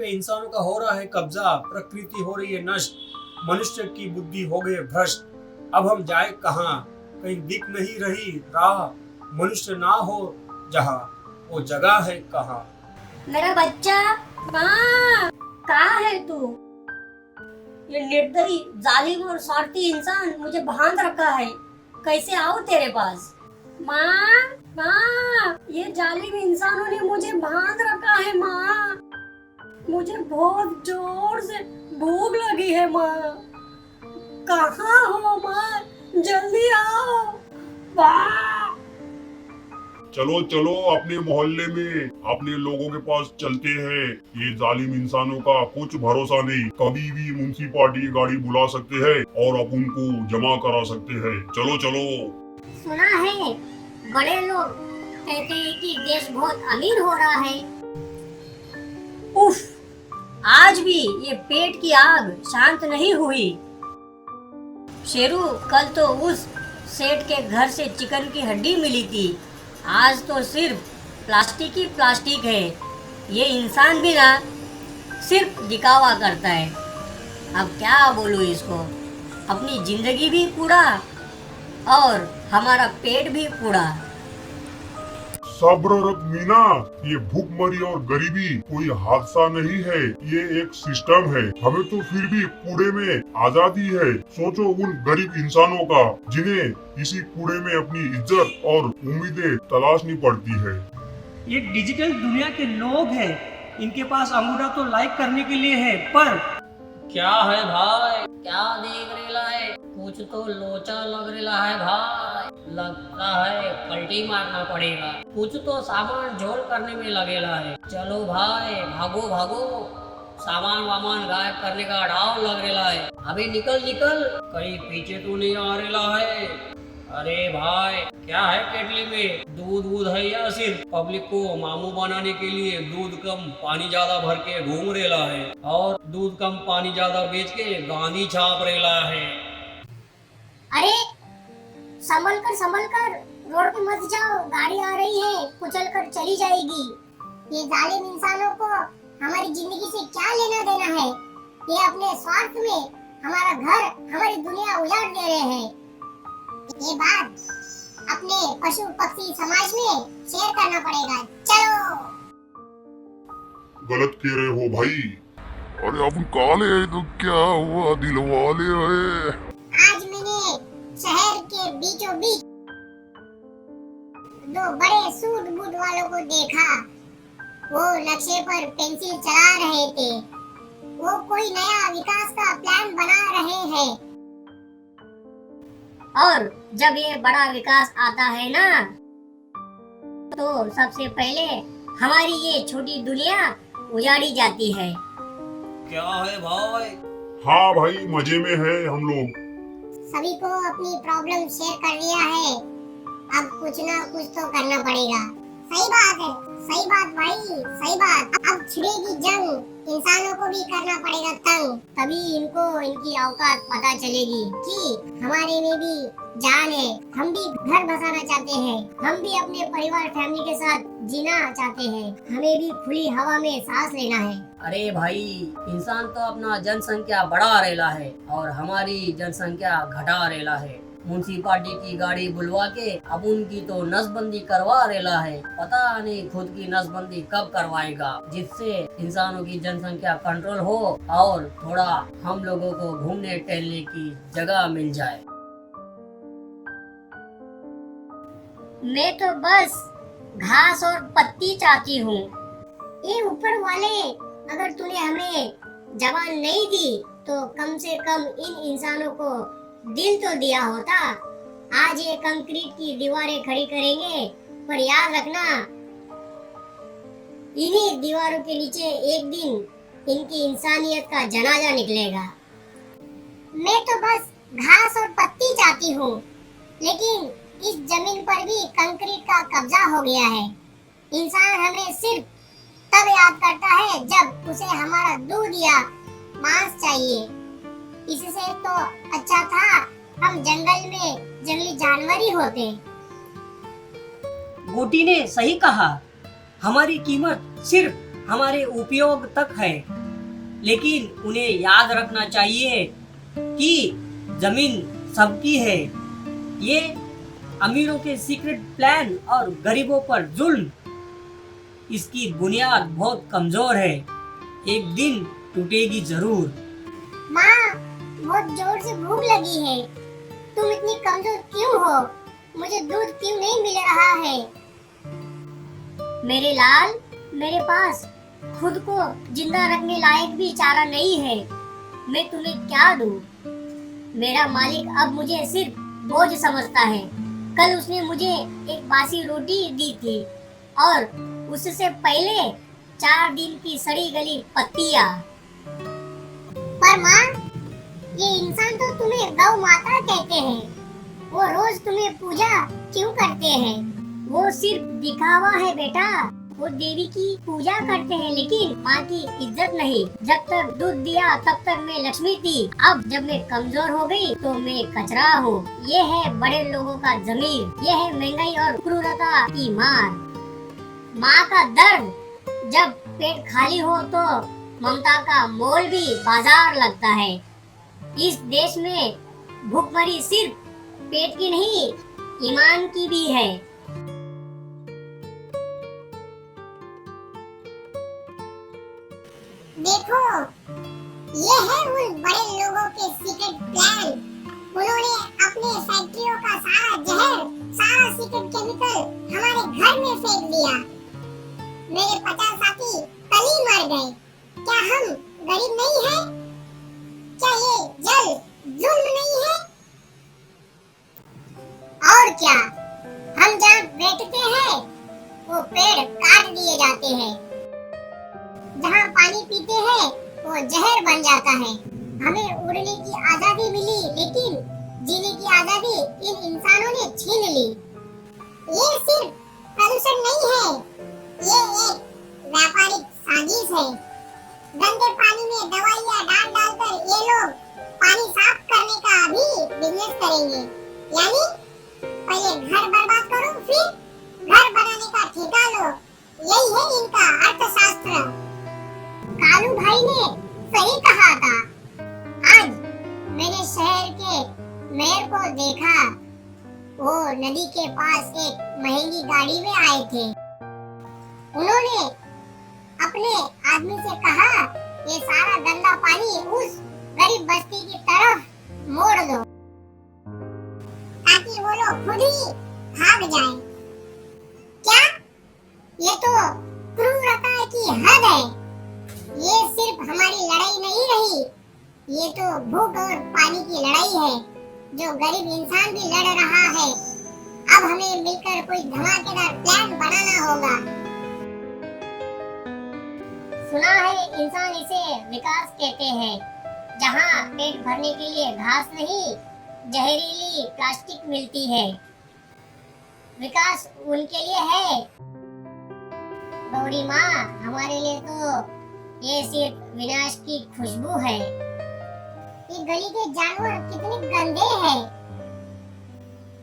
पे इंसानों का हो रहा है कब्जा, प्रकृति हो रही है नष्ट, मनुष्य की बुद्धि हो गई भ्रष्ट। अब हम जाए कहाँ, कहीं दिख नहीं रही राह, मनुष्य ना हो जहाँ, वो जगह है कहाँ। मेरा बच्चा, माँ, कहाँ है तू? ये निर्दयी, जालिम और स्वार्थी इंसान मुझे बांध रखा है, कैसे आऊं तेरे पास? माँ, माँ, ये जालिम इंसानों ने मुझे बांध रखा है माँ। मुझे बहुत जोर से भूख लगी है माँ। कहाँ हो माँ? जल्दी आओ माँ। चलो चलो अपने मोहल्ले में अपने लोगों के पास चलते हैं। ये जालिम इंसानों का कुछ भरोसा नहीं, कभी भी म्युनिसिपालिटी की गाड़ी बुला सकते हैं और अब उनको जमा करा सकते हैं। चलो चलो। सुना है बड़े लोग कहते हैं कि देश बहुत अमीर हो रहा है। उफ, आज भी ये पेट की आग शांत नहीं हुई। शेरू, कल तो उस सेठ के घर से चिकन की हड्डी मिली थी, आज तो सिर्फ प्लास्टिक ही प्लास्टिक है। ये इंसान भी ना सिर्फ दिखावा करता है। अब क्या बोलूं इसको, अपनी जिंदगी भी कूड़ा और हमारा पेट भी कूड़ा। सब्र रख मीना, ये भूखमरी और गरीबी कोई हादसा नहीं है, ये एक सिस्टम है। हमें तो फिर भी कूड़े में आजादी है। सोचो उन गरीब इंसानों का जिन्हें इसी कूड़े में अपनी इज्जत और उम्मीदें तलाशनी पड़ती है। ये डिजिटल दुनिया के लोग हैं, इनके पास अंगूठा तो लाइक करने के लिए है, पर क्या है भाई, क्या देख रेला है? कुछ तो लोचा लग रेला है भाई, लगता है पलटी मारना पड़ेगा। कुछ तो सामान झोल करने में लगेला है। चलो भाई, भागो भागो, सामान वामान गायब करने का डाव लग रेला है। अभी निकल निकल, कहीं पीछे तो नहीं आ रेला है। अरे भाई, क्या है केटली में? दूध वूध है या सिर्फ पब्लिक को मामू बनाने के लिए दूध कम पानी ज्यादा भर के घूम रेला है और दूध कम पानी ज्यादा बेच के गांधी छाप रेला है। अरे संभल कर रोड पे मत जाओ, गाड़ी आ रही है, कुचल कर चली जाएगी। ये जालिम इंसानों को हमारी जिंदगी से क्या लेना देना है? ये अपने स्वार्थ में हमारा घर, हमारी दुनिया उजाड़ दे रहे हैं। ये बात अपने पशु पक्षी समाज में शेयर करना पड़ेगा। चलो। गलत कह रहे हो भाई। अरे अपन काले हैं तो क्या हुआ, दिलवाले है। आज मैंने शहर के बीचों बीच दो बड़े सूट बूट वालों को देखा। वो नक्शे पर पेंसिल चला रहे थे। वो कोई नया विकास का प्लान बना रहे हैं। और जब ये बड़ा विकास आता है ना, तो सबसे पहले हमारी ये छोटी दुनिया उजाड़ी जाती है। क्या है भाई? हाँ भाई, मजे में है हम लोग। सभी को अपनी प्रॉब्लम शेयर कर लिया है, अब कुछ ना कुछ तो करना पड़ेगा। सही बात है, सही बात भाई, सही बात। अब छिड़ेगी जंग, इंसानों को भी करना पड़ेगा तंग, तभी इनको इनकी औकात पता चलेगी कि हमारे में भी जान है। हम भी घर बसाना चाहते हैं, हम भी अपने परिवार फैमिली के साथ जीना चाहते हैं, हमें भी खुली हवा में सांस लेना है। अरे भाई, इंसान तो अपना जनसंख्या बढ़ा रेला है और हमारी जनसंख्या घटा रेला है। म्युनिसिपालिटी की गाड़ी बुलवा के अब उनकी तो नसबंदी करवा रेला है। पता नहीं खुद की नसबंदी कब करवाएगा, जिससे इंसानों की जनसंख्या कंट्रोल हो और थोड़ा हम लोगों को घूमने टहलने की जगह मिल जाए। मैं तो बस घास और पत्ती चाहती हूँ। ये ऊपर वाले, अगर तूने हमें जबान नहीं दी तो कम से कम इन इंसानों को दिल तो दिया होता। आज ये कंक्रीट की दीवारें खड़ी करेंगे, पर याद रखना इन्हीं दीवारों के नीचे एक दिन इनकी इंसानियत का जनाजा निकलेगा। मैं तो बस घास और पत्ती चाहती हूँ, लेकिन इस जमीन पर भी कंक्रीट का कब्जा हो गया है। इंसान हमें सिर्फ तब याद करता है जब उसे हमारा दूध या मांस चाहिए। इससे तो अच्छा था हम जंगल में जंगली जानवर ही होते। गोटी ने सही कहा, हमारी कीमत सिर्फ हमारे उपयोग तक है, लेकिन उन्हें याद रखना चाहिए कि जमीन सबकी है। ये अमीरों के सीक्रेट प्लान और गरीबों पर जुल्म, इसकी बुनियाद बहुत कमजोर है, एक दिन टूटेगी जरूर। माँ, बहुत जोर से भूख लगी है। तुम इतनी कमजोर क्यों हो? मुझे दूध क्यों नहीं मिल रहा है? मेरे लाल, मेरे पास खुद को जिंदा रखने लायक भी चारा नहीं है। मैं तुम्हें क्या दूं? मेरा मालिक अब मुझे सिर्फ बोझ समझता है। कल उसने मुझे एक बासी रोटी दी थी और उससे पहले 4 दिन की सड़ी गली पत्तियां। पर माँ, ये इंसान तो तुम्हें गौ माता कहते हैं। वो रोज तुम्हें पूजा क्यों करते हैं? वो सिर्फ दिखावा है बेटा। वो देवी की पूजा करते हैं, लेकिन माँ की इज्जत नहीं। जब तक दूध दिया तब तक मैं लक्ष्मी थी। अब जब मैं कमजोर हो गई तो मैं कचरा हूँ। ये है बड़े लोगों का जमीर। ये है महंगाई और क्रूरता की मार। माँ का दर्द। जब पेट खाली हो तो ममता का मोल भी बाजार लगता है। इस देश में भूखमरी सिर्फ पेट की नहीं, ईमान की भी है। देखो, ये है उन बड़े लोगों के सीक्रेट प्लान। उन्होंने अपने फैक्ट्रियों का सारा जहर, सारा सीक्रेट केमिकल हमारे घर में फेंक दिया। मेरे 50 साथी कल ही मर गए। क्या हम गरीब नहीं हैं? क्या ये जल जुल्म नहीं है? और क्या, हम जहाँ बैठते हैं वो पेड़ काट दिए जाते हैं। जहाँ पानी पीते हैं वो जहर बन जाता है। हमें उड़ने की आजादी मिली, लेकिन जीने की आजादी इन इंसानों ने छीन ली। ये सिर्फ प्रदूषण नहीं है, ये एक व्यापारिक साजिश है। गंदे पानी में दवाइयाँ डालकर ये लोग पानी साफ करने का भी बिजनेस करेंगे। यानी पहले घर बर्बाद करो, फिर घर बनाने का ठेका लो। यही है इनका अर्थशास्त्र। कालू भाई ने सही कहा था। आज मैंने शहर के मेयर को देखा। वो नदी के पास एक महंगी गाड़ी में आए थे। उन्होंने अपने आदमी से कहा, ये सारा गंदा पानी उस गरीब बस्ती की तरफ मोड़ दो ताकि वो लोग खुद ही भाग जाएं। क्या? ये तो क्रूरता की हद है। ये सिर्फ हमारी लड़ाई नहीं रही, ये तो भूख और पानी की लड़ाई है, जो गरीब इंसान भी लड़ रहा है। अब हमें मिलकर कोई धमाकेदार प्लान बनाना होगा। सुना है इंसान इसे विकास कहते हैं, जहाँ पेट भरने के लिए घास नहीं, जहरीली प्लास्टिक मिलती है। विकास उनके लिए है। गौरी माँ, हमारे लिए तो ये सिर्फ विनाश की खुशबू है। ये गली के जानवर कितने गंदे हैं।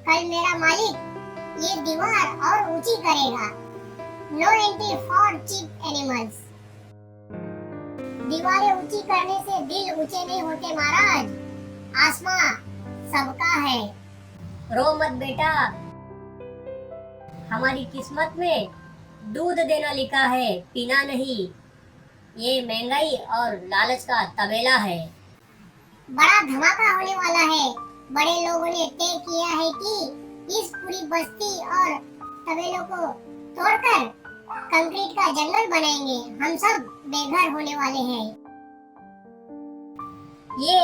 कल मेरा मालिक ये दीवार और ऊंची करेगा। No entry for cheap animals. दीवारें ऊंची करने से दिल ऊंचे नहीं होते महाराज। आसमां सबका है। रो मत बेटा, हमारी किस्मत में दूध देना लिखा है, पीना नहीं। ये महंगाई और लालच का तबेला है। बड़ा धमाका होने वाला है। बड़े लोगों ने तय किया है कि इस पूरी बस्ती और तबेलों को तोड़कर कंक्रीट का जंगल बनाएंगे। हम सब बेघर होने वाले हैं। ये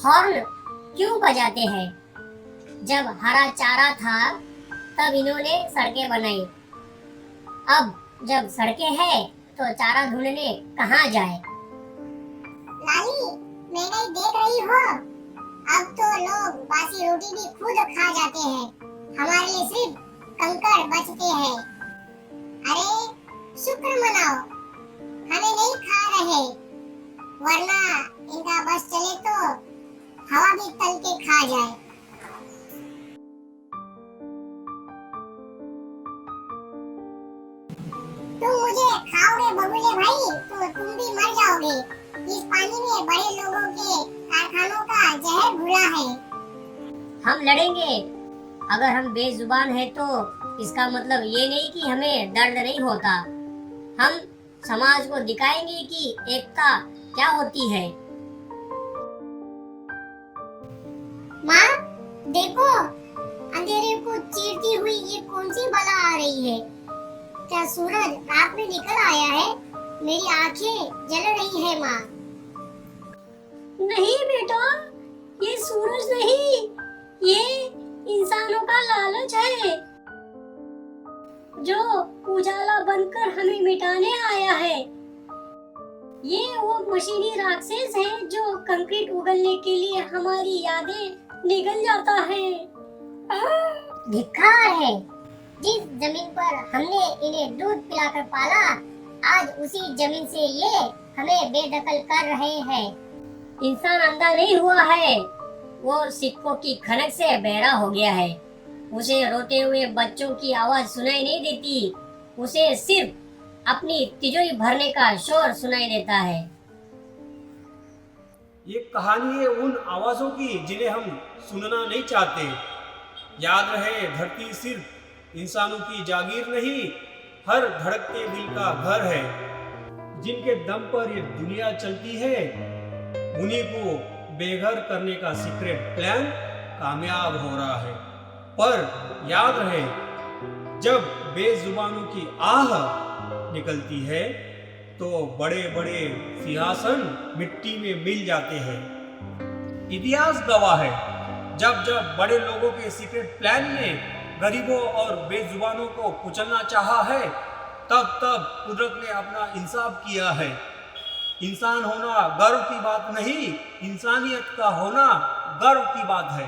हॉर्न क्यों बजाते हैं? जब हरा चारा था तब इन्होंने सड़कें बनाई। अब जब सड़कें हैं तो चारा ढूंढने कहाँ जाए? लाली, महंगाई देख रही हो? अब तो लोग बासी रोटी भी खुद खा जाते हैं। हमारे लिए सिर्फ कंकड़ बचते हैं। अरे शुक्र मनाओ, हमें नहीं खा रहे, वरना इनका बस चले तो हवा भी तल के खा जाए। तुम मुझे खाओगे बबूले भाई तो तुम भी मर जाओगे। इस पानी में बड़े लोगों के कारखानों का जहर घुला है। हम लड़ेंगे। अगर हम बेजुबान हैं तो इसका मतलब ये नहीं कि हमें दर्द नहीं होता। हम समाज को दिखाएंगे कि एकता क्या होती है। माँ देखो, अंधेरे को चीरती हुई ये कौन सी बला आ रही है? क्या सूरज रात में निकल आया है? मेरी आंखें जल रही है माँ। नहीं बेटा, ये सूरज नहीं, ये इंसानों का लालच है जो उजाला बनकर हमें मिटाने आया है। ये वो मशीनी राक्षस है जो कंक्रीट उगलने के लिए हमारी यादें निगल जाता है। धिक्कार है। जिस जमीन पर हमने इन्हें दूध पिलाकर पाला, आज उसी जमीन से ये हमें बेदखल कर रहे हैं। इंसान अंधा नहीं हुआ है, वो सिक्कों की खनक से बहरा हो गया है। उसे रोते हुए बच्चों की आवाज सुनाई नहीं देती, उसे सिर्फ अपनी तिजोरी भरने का शोर सुनाई देता है। ये कहानी है उन आवाजों की जिन्हें हम सुनना नहीं चाहते। याद रहे, धरती सिर्फ इंसानों की जागीर नहीं, हर धड़कते दिल का घर है। जिनके दम पर ये दुनिया चलती है, उन्हीं को बेघर करने का सीक्रेट प्लान कामयाब हो रहा है। पर याद रहे, जब बेजुबानों की आह निकलती है तो बड़े बड़े सिंहासन मिट्टी में मिल जाते हैं। इतिहास गवाह है, जब जब बड़े लोगों के सीक्रेट प्लान ने गरीबों और बेजुबानों को कुचलना चाहा है, तब तब कुदरत ने अपना इंसाफ किया है। इंसान होना गर्व की बात नहीं, इंसानियत का होना गर्व की बात है।